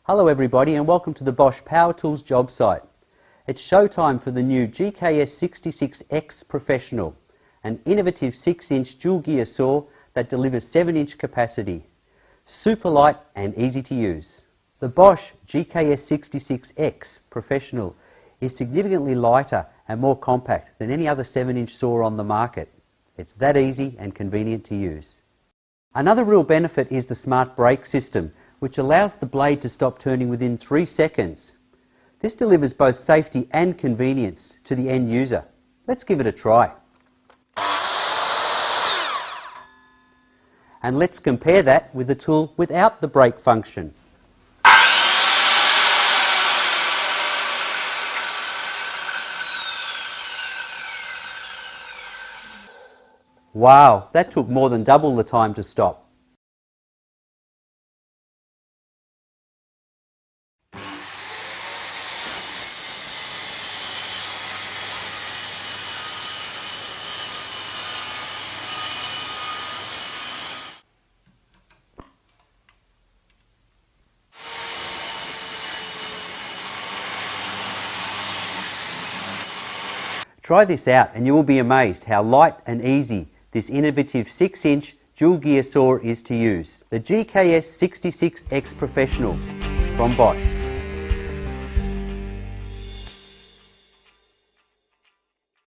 Hello everybody and welcome to the Bosch Power Tools job site. It's showtime for the new GKS66X Professional, an innovative 6-inch dual gear saw that delivers 7-inch capacity. Super light and easy to use. The Bosch GKS66X Professional is significantly lighter and more compact than any other 7-inch saw on the market. It's that easy and convenient to use. Another real benefit is the smart brake system, which allows the blade to stop turning within 3 seconds. This delivers both safety and convenience to the end user. Let's give it a try. And let's compare that with the tool without the brake function. Wow, that took more than double the time to stop. Try this out and you will be amazed how light and easy this innovative 6-inch dual gear saw is to use. The GKS66X Professional from Bosch.